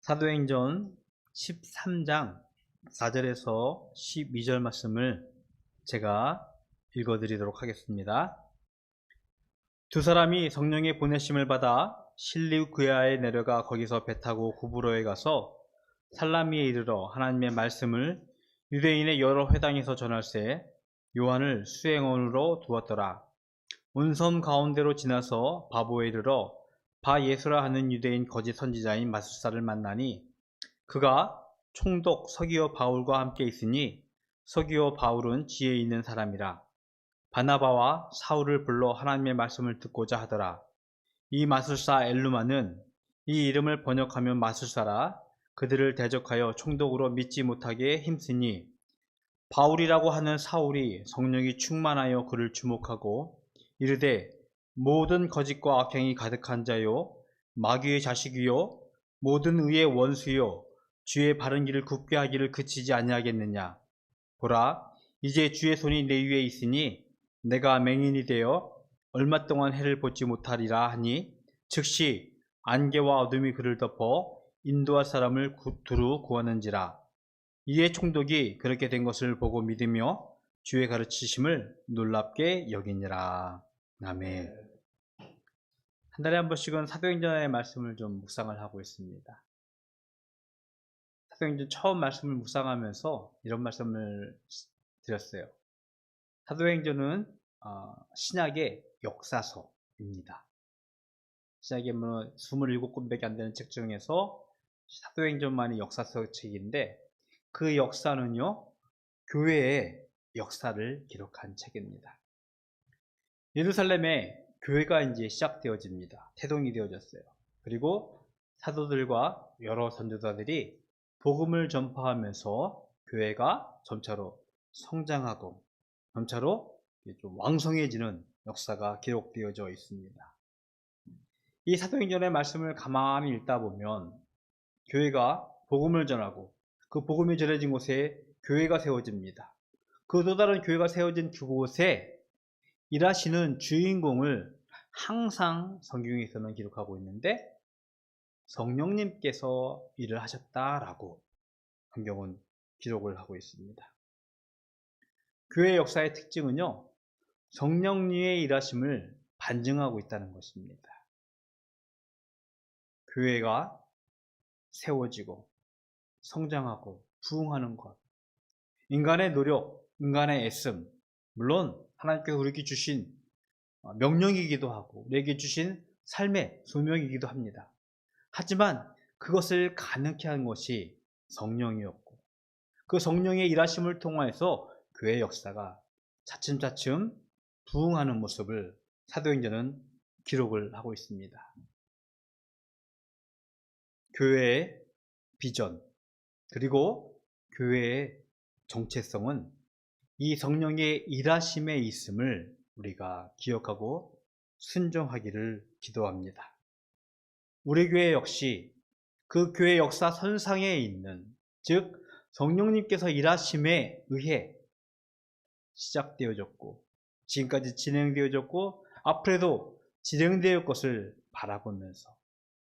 사도행전 13장 4절에서 12절 말씀을 제가 읽어드리도록 하겠습니다. 두 사람이 성령의 보내심을 받아 실리구야에 내려가 거기서 배 타고 구브로에 가서 살라미에 이르러 하나님의 말씀을 유대인의 여러 회당에서 전할세 요한을 수행원으로 두었더라. 온 섬 가운데로 지나서 바보에 이르러 바 예수라 하는 유대인 거짓 선지자인 마술사를 만나니 그가 총독 서기오 바울과 함께 있으니 서기오 바울은 지혜 있는 사람이라. 바나바와 사울을 불러 하나님의 말씀을 듣고자 하더라. 이 마술사 엘루마는 이 이름을 번역하면 마술사라 그들을 대적하여 총독으로 믿지 못하게 힘쓰니 바울이라고 하는 사울이 성령이 충만하여 그를 주목하고 이르되 모든 거짓과 악행이 가득한 자요 마귀의 자식이요 모든 의의 원수요 주의 바른 길을 굽게 하기를 그치지 아니하겠느냐. 보라, 이제 주의 손이 내 위에 있으니 내가 맹인이 되어 얼마 동안 해를 보지 못하리라 하니 즉시 안개와 어둠이 그를 덮어 인도할 사람을 두루 구하는지라. 이에 총독이 그렇게 된 것을 보고 믿으며 주의 가르치심을 놀랍게 여기니라. 아멘. 한 달에 한 번씩은 사도행전의 말씀을 좀 묵상을 하고 있습니다. 사도행전 처음 말씀을 묵상하면서 이런 말씀을 드렸어요. 사도행전은 신약의 역사서입니다. 신약의 27권밖에 안 되는 책 중에서 사도행전만이 역사서 책인데 그 역사는요, 교회의 역사를 기록한 책입니다. 예루살렘에 교회가 이제 시작되어집니다. 태동이 되어졌어요. 그리고 사도들과 여러 선교사들이 복음을 전파하면서 교회가 점차로 성장하고 점차로 좀 왕성해지는 역사가 기록되어져 있습니다. 이 사도행전의 말씀을 가만히 읽다 보면 교회가 복음을 전하고 그 복음이 전해진 곳에 교회가 세워집니다. 그 또 다른 교회가 세워진 그곳에 일하시는 주인공을 항상 성경에서는 기록하고 있는데 성령님께서 일을 하셨다라고 성경은 기록을 하고 있습니다. 교회 역사의 특징은요, 성령님의 일하심을 반증하고 있다는 것입니다. 교회가 세워지고 성장하고 부흥하는 것, 인간의 노력, 인간의 애씀, 물론 하나님께서 우리에게 주신 명령이기도 하고 우리에게 주신 삶의 소명이기도 합니다. 하지만 그것을 가능케 한 것이 성령이었고 그 성령의 일하심을 통해서 교회의 역사가 차츰차츰 부흥하는 모습을 사도행전은 기록을 하고 있습니다. 교회의 비전 그리고 교회의 정체성은 이 성령의 일하심에 있음을 우리가 기억하고 순종하기를 기도합니다. 우리 교회 역시 그 교회 역사 선상에 있는, 즉 성령님께서 일하심에 의해 시작되어졌고 지금까지 진행되어졌고 앞으로도 진행될 것을 바라보면서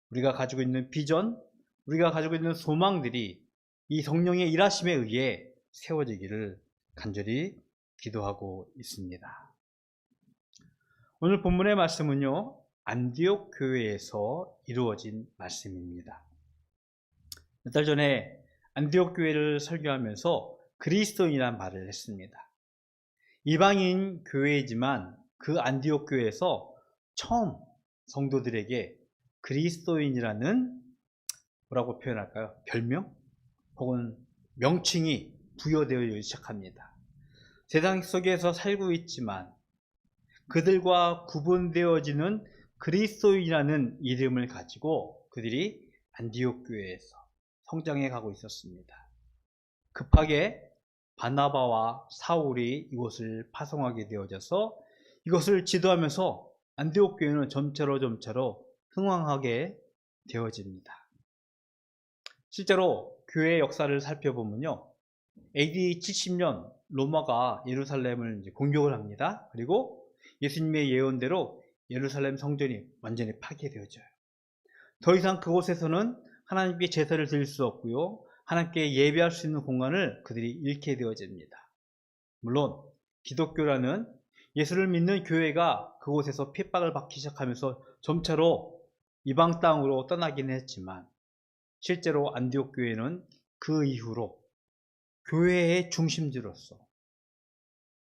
우리가 가지고 있는 비전, 우리가 가지고 있는 소망들이 이 성령의 일하심에 의해 세워지기를 간절히 기도하고 있습니다. 오늘 본문의 말씀은요, 안디옥 교회에서 이루어진 말씀입니다. 몇 달 전에 안디옥 교회를 설교하면서 그리스도인이라는 말을 했습니다. 이방인 교회이지만 그 안디옥 교회에서 처음 성도들에게 그리스도인이라는 뭐라고 표현할까요? 별명? 혹은 명칭이 부여되어 시작합니다. 세상 속에서 살고 있지만 그들과 구분되어지는 그리스도인이라는 이름을 가지고 그들이 안디옥 교회에서 성장해 가고 있었습니다. 급하게 바나바와 사울이 이곳을 파송하게 되어져서 이것을 지도하면서 안디옥 교회는 점차로 흥왕하게 되어집니다. 실제로 교회의 역사를 살펴보면요, AD 70년 로마가 예루살렘을 공격을 합니다. 그리고 예수님의 예언대로 예루살렘 성전이 완전히 파괴되어져요. 더 이상 그곳에서는 하나님께 제사를 드릴 수 없고요. 하나님께 예배할 수 있는 공간을 그들이 잃게 되어집니다. 물론 기독교라는 예수를 믿는 교회가 그곳에서 핍박을 받기 시작하면서 점차로 이방 땅으로 떠나긴 했지만, 실제로 안디옥 교회는 그 이후로 교회의 중심지로서,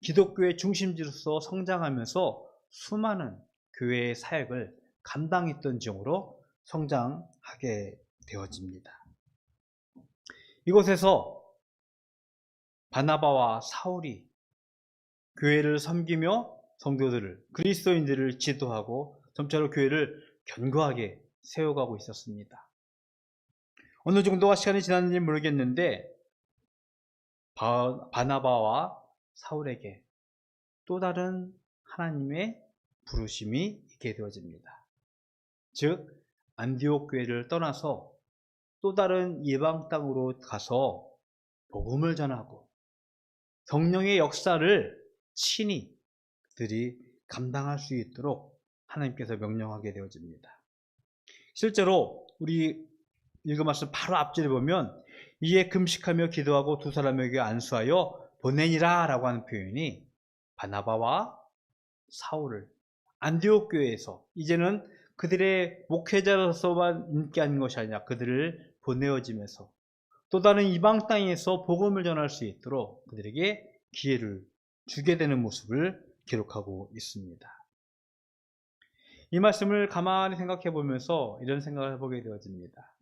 기독교의 중심지로서 성장하면서 수많은 교회의 사역을 감당했던 지역으로 성장하게 되어집니다. 이곳에서 바나바와 사울이 교회를 섬기며 성도들을, 그리스도인들을 지도하고 점차로 교회를 견고하게 세워가고 있었습니다. 어느 정도가 시간이 지났는지 모르겠는데 바나바와 사울에게 또 다른 하나님의 부르심이 있게 되어집니다. 즉 안디옥 교회를 떠나서 또 다른 이방 땅으로 가서 복음을 전하고 성령의 역사를 친히 그들이 감당할 수 있도록 하나님께서 명령하게 되어집니다. 실제로 우리 읽은 말씀 바로 앞절에 보면 이에 금식하며 기도하고 두 사람에게 안수하여 보내니라 라고 하는 표현이 바나바와 사울을 안디옥 교회에서 이제는 그들의 목회자로서만 인기하는 것이 아니라 그들을 보내어지면서 또 다른 이방 땅에서 복음을 전할 수 있도록 그들에게 기회를 주게 되는 모습을 기록하고 있습니다. 이 말씀을 가만히 생각해 보면서 이런 생각을 해보게 되어집니다.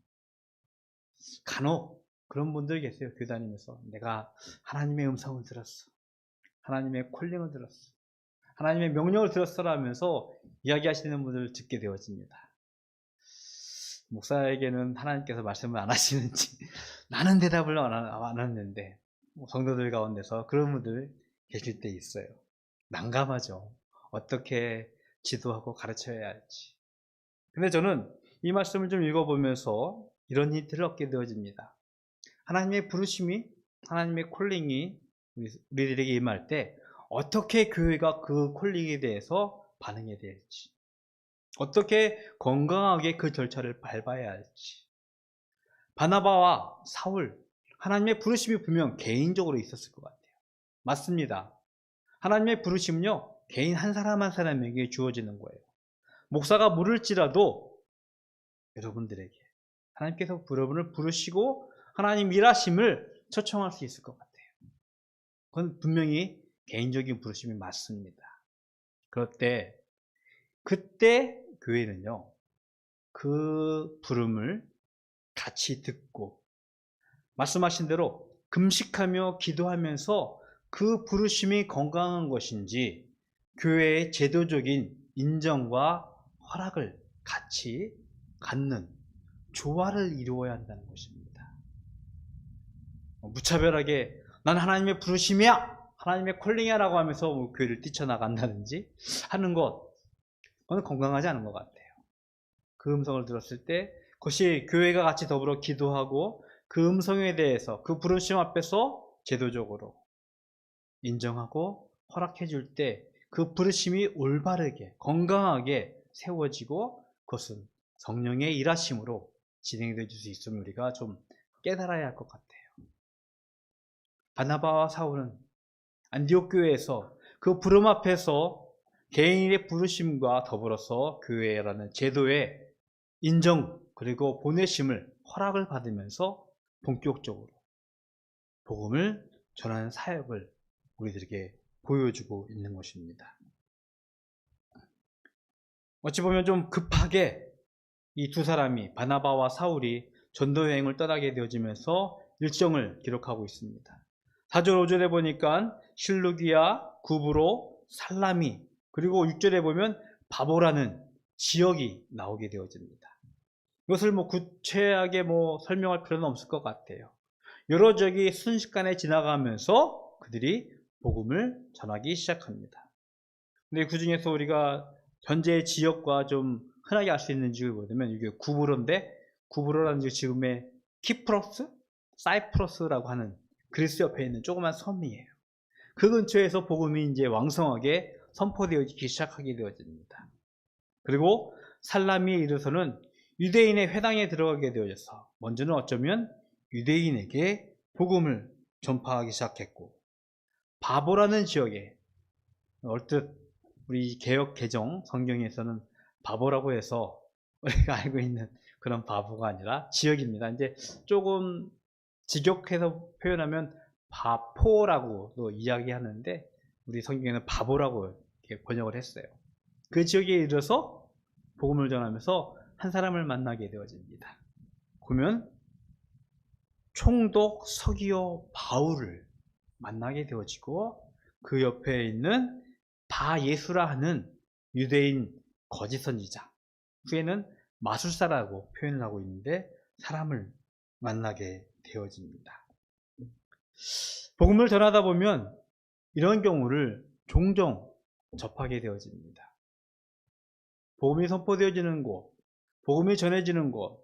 간혹 그런 분들 계세요. 교회 다니면서 내가 하나님의 음성을 들었어, 하나님의 콜링을 들었어, 하나님의 명령을 들었어라면서 이야기하시는 분들을 듣게 되어집니다. 목사에게는 하나님께서 말씀을 안 하시는지 나는 대답을 안 했는데 성도들 가운데서 그런 분들 계실 때 있어요. 난감하죠. 어떻게 지도하고 가르쳐야 할지. 근데 저는 이 말씀을 좀 읽어보면서 이런 힌트를 얻게 되어집니다. 하나님의 부르심이, 하나님의 콜링이 우리들에게 임할 때 어떻게 교회가 그 콜링에 대해서 반응해야 될지, 어떻게 건강하게 그 절차를 밟아야 할지. 바나바와 사울, 하나님의 부르심이 분명 개인적으로 있었을 것 같아요. 맞습니다. 하나님의 부르심은요, 개인 한 사람 한 사람에게 주어지는 거예요. 목사가 모를지라도 여러분들에게 하나님께서 여러분을 부르시고 하나님 일하심을 초청할 수 있을 것 같아요. 그건 분명히 개인적인 부르심이 맞습니다. 그럴 때 그때 교회는요, 그 부름을 같이 듣고 말씀하신 대로 금식하며 기도하면서 그 부르심이 건강한 것인지 교회의 제도적인 인정과 허락을 같이 갖는 조화를 이루어야 한다는 것입니다. 무차별하게 난 하나님의 부르심이야, 하나님의 콜링이야 라고 하면서 교회를 뛰쳐나간다든지 하는 것, 그건 건강하지 않은 것 같아요. 그 음성을 들었을 때 그것이 교회가 같이 더불어 기도하고 그 음성에 대해서 그 부르심 앞에서 제도적으로 인정하고 허락해 줄 때 그 부르심이 올바르게 건강하게 세워지고 그것은 성령의 일하심으로 진행될 수 있음을 우리가 좀 깨달아야 할 것 같아요. 바나바와 사울은 안디옥 교회에서 그 부름 앞에서 개인의 부르심과 더불어서 교회라는 제도의 인정 그리고 보내심을 허락을 받으면서 본격적으로 복음을 전하는 사역을 우리들에게 보여주고 있는 것입니다. 어찌 보면 좀 급하게 이 두 사람이 바나바와 사울이 전도 여행을 떠나게 되어지면서 일정을 기록하고 있습니다. 4절 5절에 보니까 실루기아, 구브로, 살라미, 그리고 6절에 보면 바보라는 지역이 나오게 되어집니다. 이것을 구체하게 설명할 필요는 없을 것 같아요. 여러 지역이 순식간에 지나가면서 그들이 복음을 전하기 시작합니다. 근데 그 중에서 우리가 현재 지역과 좀 흔하게 알 수 있는 지역을 보면 이게 구브로인데, 구브로라는 지금의 키프로스, 사이프러스라고 하는 그리스 옆에 있는 조그만 섬이에요. 그 근처에서 복음이 이제 왕성하게 선포되어지기 시작하게 되어집니다. 그리고 살라미에 이르러서는 유대인의 회당에 들어가게 되어져서 먼저는 어쩌면 유대인에게 복음을 전파하기 시작했고, 바보라는 지역에, 얼뜻 우리 개역 개정 성경에서는 바보라고 해서 우리가 알고 있는 그런 바보가 아니라 지역입니다. 이제 조금 직역해서 표현하면 바포라고도 이야기하는데, 우리 성경에는 바보라고 이렇게 번역을 했어요. 그 지역에 이르러서 복음을 전하면서 한 사람을 만나게 되어집니다. 그러면 총독 서기오 바울을 만나게 되어지고, 그 옆에 있는 바예수라 하는 유대인 거짓 선지자, 후에는 마술사라고 표현을 하고 있는데, 사람을 만나게 되어집니다. 복음을 전하다 보면 이런 경우를 종종 접하게 되어집니다. 복음이 선포되어지는 곳, 복음이 전해지는 곳,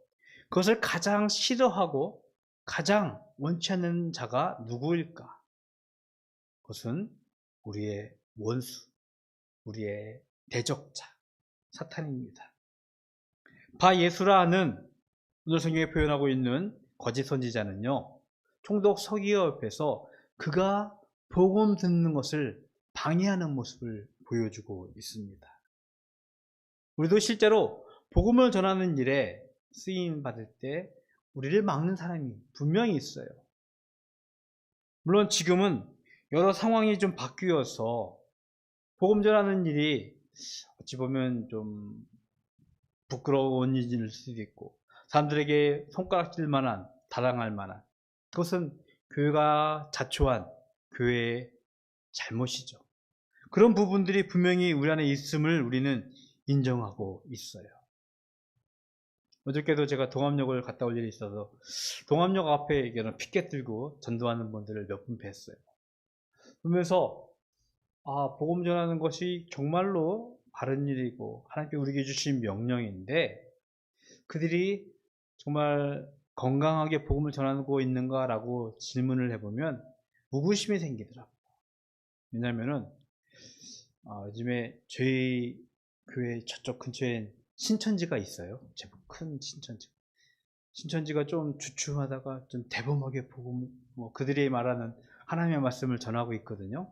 그것을 가장 싫어하고 가장 원치 않는 자가 누구일까? 그것은 우리의 원수, 우리의 대적자, 사탄입니다. 바예수라 하는 오늘 성경에 표현하고 있는 거짓 선지자는요, 총독 서기오 옆에서 그가 복음 듣는 것을 방해하는 모습을 보여주고 있습니다. 우리도 실제로 복음을 전하는 일에 쓰임 받을 때 우리를 막는 사람이 분명히 있어요. 물론 지금은 여러 상황이 좀 바뀌어서 복음 전하는 일이 어찌 보면 좀 부끄러운 일일 수도 있고, 사람들에게 손가락질 만한, 자랑할 만한, 그것은 교회가 자초한 교회의 잘못이죠. 그런 부분들이 분명히 우리 안에 있음을 우리는 인정하고 있어요. 어저께도 제가 동암역을 갔다 올 일이 있어서 동암역 앞에 피켓 들고 전도하는 분들을 몇 분 뵀어요. 그러면서 복음 전하는 것이 정말로 바른 일이고 하나님께 우리에게 주신 명령인데, 그들이 정말 건강하게 복음을 전하고 있는가라고 질문을 해보면 무구심이 생기더라고요. 왜냐하면은 요즘에 저희 교회 저쪽 근처에 신천지가 있어요. 제법 큰 신천지. 신천지가 좀 주춤하다가 좀 대범하게 복음, 그들이 말하는 하나님의 말씀을 전하고 있거든요.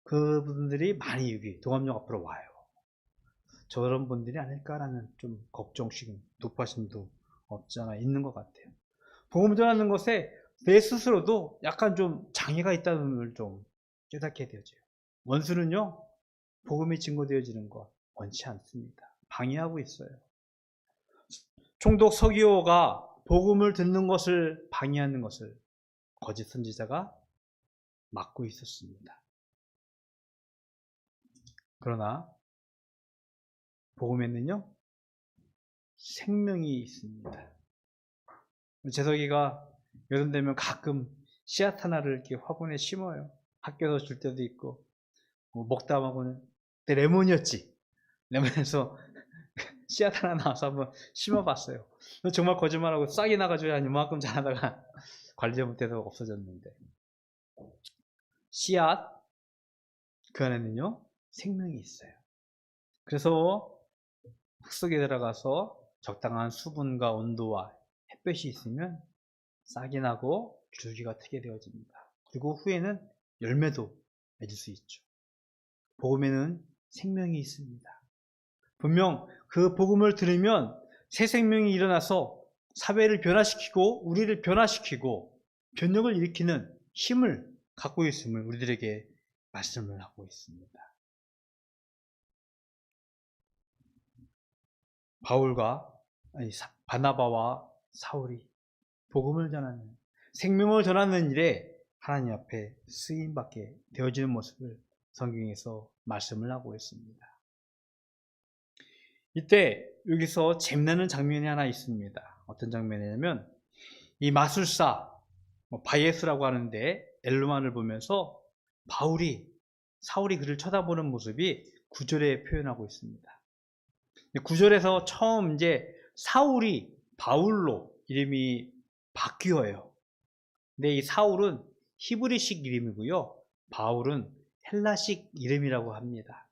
그분들이 많이 여기 동암역 앞으로 와요. 저런 분들이 아닐까라는 좀 걱정심, 높아심도 없지 않아 있는 것 같아요. 복음 전하는 것에 내 스스로도 약간 좀 장애가 있다는 걸 좀 깨닫게 되어져요. 원수는요, 복음이 증거되어지는 것 원치 않습니다. 방해하고 있어요. 총독 서기오가 복음을 듣는 것을 방해하는 것을 거짓 선지자가 막고 있었습니다. 그러나 복음에는요, 생명이 있습니다. 재석이가 여름 되면 가끔 씨앗 하나를 이렇게 화분에 심어요. 학교에서 줄 때도 있고, 먹다 보면 그때 레몬이었지. 레몬에서 씨앗 하나 나와서 한번 심어봤어요. 정말 거짓말하고 싹이 나가지고 한 이만큼 자라다가 관리 잘못해서 없어졌는데, 씨앗, 그 안에는요 생명이 있어요. 그래서 흙속에 들어가서 적당한 수분과 온도와 햇볕이 있으면 싹이 나고 줄기가 트게 되어집니다. 그리고 후에는 열매도 맺을 수 있죠. 복음에는 생명이 있습니다. 분명 그 복음을 들으면 새 생명이 일어나서 사회를 변화시키고 우리를 변화시키고 변혁을 일으키는 힘을 갖고 있음을 우리들에게 말씀을 하고 있습니다. 바나바와 사울이 복음을 전하는, 생명을 전하는 일에 하나님 앞에 쓰임받게 되어지는 모습을 성경에서 말씀을 하고 있습니다. 이때 여기서 재미나는 장면이 하나 있습니다. 어떤 장면이냐면, 이 마술사 바예스라고 하는데 엘루만을 보면서 사울이 그를 쳐다보는 모습이 9절에 표현하고 있습니다. 9절에서 처음 이제 사울이 바울로 이름이 바뀌어요. 근데 이 사울은 히브리식 이름이고요, 바울은 헬라식 이름이라고 합니다.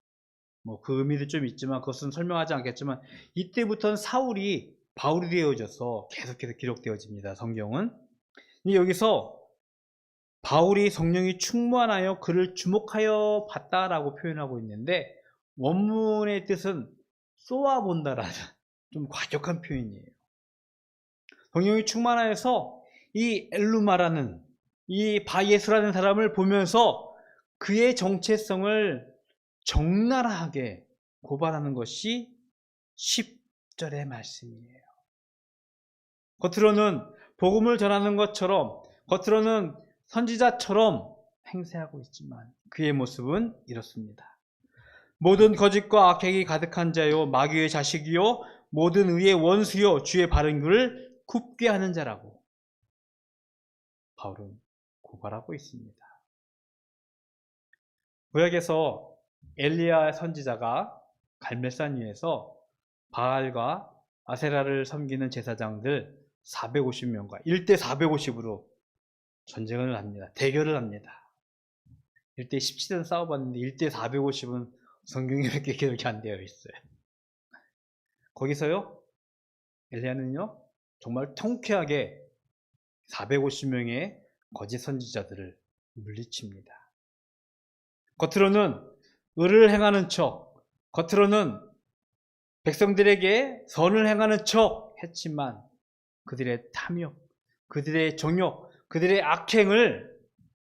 그 의미도 좀 있지만 그것은 설명하지 않겠지만, 이때부터는 사울이 바울이 되어져서 계속해서 기록되어집니다. 성경은. 여기서 바울이 성령이 충만하여 그를 주목하여 봤다라고 표현하고 있는데, 원문의 뜻은 쏘아본다라는 좀 과격한 표현이에요. 성령이 충만하여서 이 엘루마라는, 이 바예수라는 사람을 보면서 그의 정체성을 적나라하게 고발하는 것이 10절의 말씀이에요. 겉으로는 복음을 전하는 것처럼, 겉으로는 선지자처럼 행세하고 있지만 그의 모습은 이렇습니다. 모든 거짓과 악행이 가득한 자요, 마귀의 자식이요, 모든 의의 원수요, 주의 바른 길을 굽게 하는 자라고 바울은 고발하고 있습니다. 구약에서 엘리야 선지자가 갈멜산 위에서 바알과 아세라를 섬기는 제사장들 450명과 1대 450으로 전쟁을 합니다. 대결을 합니다. 1대 17은 싸워봤는데 1대 450은 성경에 몇 개 기록이 안 되어 있어요. 거기서요, 엘리야는요, 정말 통쾌하게 450명의 거짓 선지자들을 물리칩니다. 겉으로는 의를 행하는 척, 겉으로는 백성들에게 선을 행하는 척 했지만 그들의 탐욕, 그들의 정욕, 그들의 악행을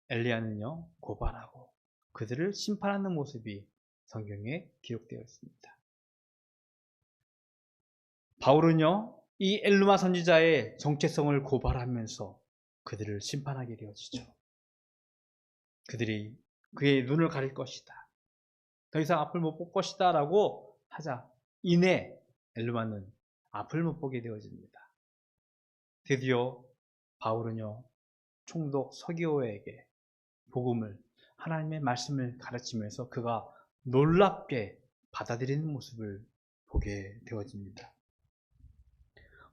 엘리야는요, 고발하고 그들을 심판하는 모습이 성경에 기록되어 있습니다. 바울은요, 이 엘루마 선지자의 정체성을 고발하면서 그들을 심판하게 되어지죠. 그들이 그의 눈을 가릴 것이다, 더 이상 앞을 못 볼 것이다 라고 하자 이내 엘루마는 앞을 못 보게 되어집니다. 드디어 바울은요, 총독 서기오에게 복음을, 하나님의 말씀을 가르치면서 그가 놀랍게 받아들이는 모습을 보게 되어집니다.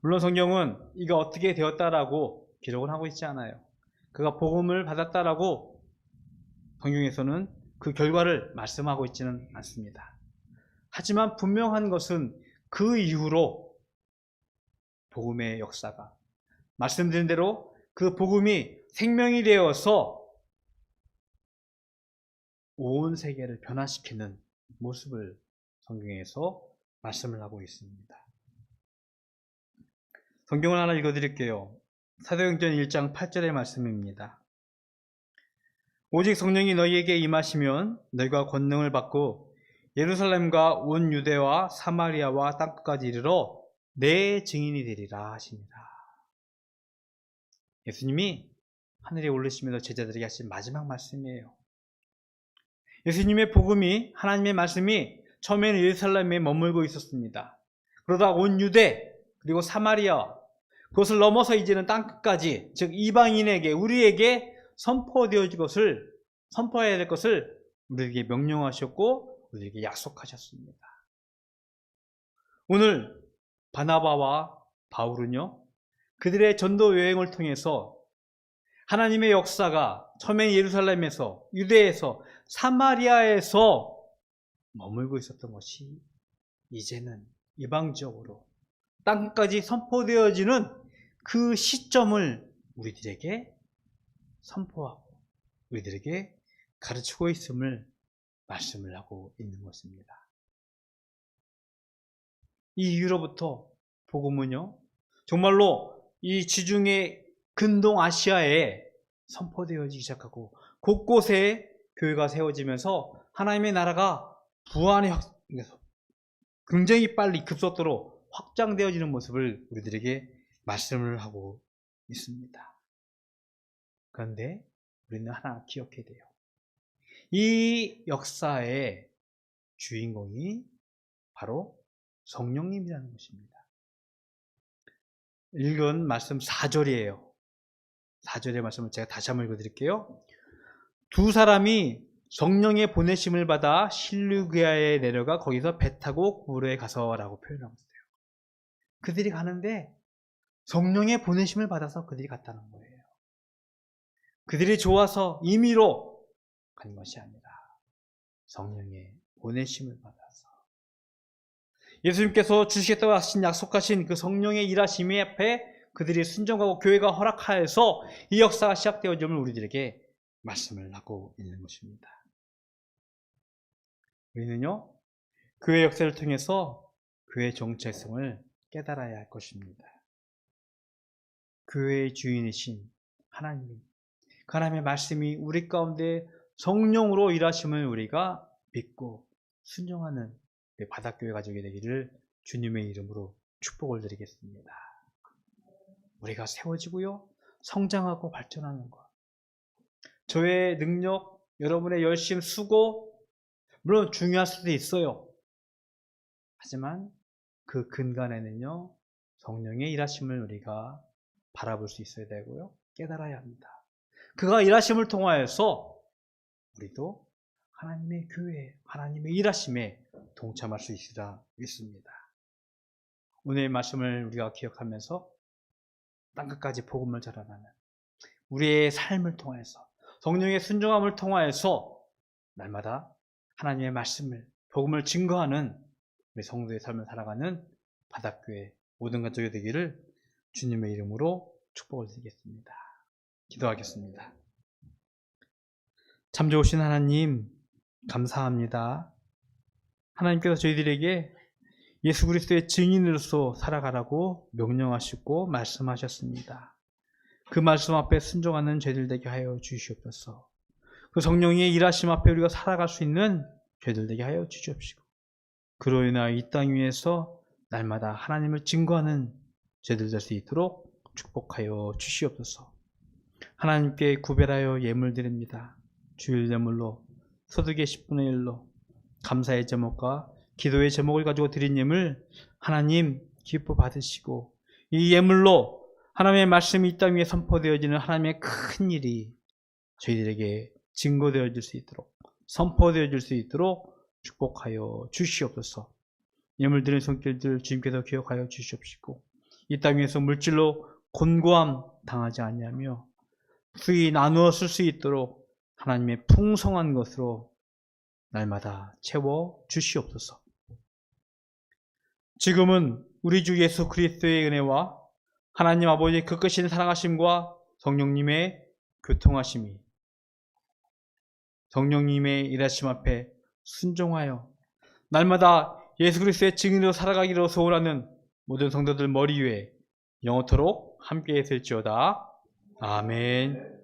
물론 성경은 이가 어떻게 되었다라고 기록을 하고 있지 않아요. 그가 복음을 받았다라고 성경에서는 그 결과를 말씀하고 있지는 않습니다. 하지만 분명한 것은 그 이후로 복음의 역사가, 말씀드린 대로 그 복음이 생명이 되어서 온 세계를 변화시키는 모습을 성경에서 말씀을 하고 있습니다. 성경을 하나 읽어드릴게요. 사도행전 1장 8절의 말씀입니다. 오직 성령이 너희에게 임하시면 너희가 권능을 받고 예루살렘과 온 유대와 사마리아와 땅끝까지 이르러 내 증인이 되리라 하십니다. 예수님이 하늘에 올리시면서 제자들에게 하신 마지막 말씀이에요. 예수님의 복음이, 하나님의 말씀이 처음에는 예루살렘에 머물고 있었습니다. 그러다 온 유대 그리고 사마리아, 그것을 넘어서 이제는 땅끝까지, 즉 이방인에게, 우리에게 선포되어질 것을, 선포해야 될 것을 우리에게 명령하셨고 우리에게 약속하셨습니다. 오늘 바나바와 바울은요, 그들의 전도 여행을 통해서 하나님의 역사가 처음엔 예루살렘에서, 유대에서, 사마리아에서 머물고 있었던 것이 이제는 이방적으로 땅까지 선포되어지는 그 시점을 우리들에게 선포하고 우리들에게 가르치고 있음을 말씀을 하고 있는 것입니다. 이 이후로부터 복음은요, 정말로 이 지중해 근동 아시아에 선포되어지기 시작하고 곳곳에 교회가 세워지면서 하나님의 나라가 부안의 굉장히 빨리 급속도로 확장되어지는 모습을 우리들에게 말씀을 하고 있습니다. 그런데 우리는 하나 기억해야 돼요. 이 역사의 주인공이 바로 성령님이라는 것입니다. 읽은 말씀 4절이에요. 4절의 말씀을 제가 다시 한번 읽어드릴게요. 두 사람이 성령의 보내심을 받아 실루기아에 내려가 거기서 배 타고 구로에 가서라고 표현하고 있어요. 그들이 가는데 성령의 보내심을 받아서 그들이 갔다는 거예요. 그들이 좋아서 임의로 간 것이 아니라 성령의 보내심을 받아서. 예수님께서 주시겠다고 하신 약속하신 그 성령의 일하심이 앞에 그들이 순종하고 교회가 허락하여서 이 역사가 시작되어짐을 우리들에게 말씀을 하고 있는 것입니다. 우리는요, 교회 역사를 통해서 교회의 정체성을 깨달아야 할 것입니다. 교회의 주인이신 하나님, 그 하나님의 말씀이 우리 가운데 성령으로 일하심을 우리가 믿고 순종하는 바닷교회 가족이 되기를 주님의 이름으로 축복을 드리겠습니다. 우리가 세워지고요, 성장하고 발전하는 것, 저의 능력, 여러분의 열심, 수고 물론 중요할 수도 있어요. 하지만 그 근간에는요, 성령의 일하심을 우리가 바라볼 수 있어야 되고요, 깨달아야 합니다. 그가 일하심을 통하여서 우리도 하나님의 교회, 하나님의 일하심에 동참할 수 있으라 믿습니다. 오늘의 말씀을 우리가 기억하면서 땅끝까지 복음을 전하는 우리의 삶을 통해서, 성령의 순종함을 통하여서 날마다 하나님의 말씀을, 복음을 증거하는 우리 성도의 삶을 살아가는 바닷교회 모든 가족이 되기를 주님의 이름으로 축복을 드리겠습니다. 기도하겠습니다. 참 좋으신 하나님, 감사합니다. 하나님께서 저희들에게 예수 그리스도의 증인으로서 살아가라고 명령하시고 말씀하셨습니다. 그 말씀 앞에 순종하는 저희들 되게 하여 주시옵소서. 그 성령의 일하심 앞에 우리가 살아갈 수 있는 저희들 되게 하여 주시옵시고, 그로 인하여 이 땅 위에서 날마다 하나님을 증거하는 저희들 될 수 있도록 축복하여 주시옵소서. 하나님께 구별하여 예물 드립니다. 주일 예물로, 소득의 10분의 1로 감사의 제목과 기도의 제목을 가지고 드린 예물 하나님 기뻐 받으시고, 이 예물로 하나님의 말씀이 이 땅 위에 선포되어지는 하나님의 큰 일이 저희들에게 증거되어질 수 있도록, 선포되어질 수 있도록 축복하여 주시옵소서. 예물 드리는 손길들 주님께서 기억하여 주시옵시고, 이 땅 위에서 물질로 곤고함 당하지 아니하며 수히 나누어 쓸 수 있도록 하나님의 풍성한 것으로 날마다 채워 주시옵소서. 지금은 우리 주 예수 그리스도의 은혜와 하나님 아버지의 그 크신 사랑하심과 성령님의 교통하심이, 성령님의 일하심 앞에 순종하여 날마다 예수 그리스도의 증인으로 살아가기로 소원하는 모든 성도들 머리 위에 영원토록 함께 있을지어다. 아멘.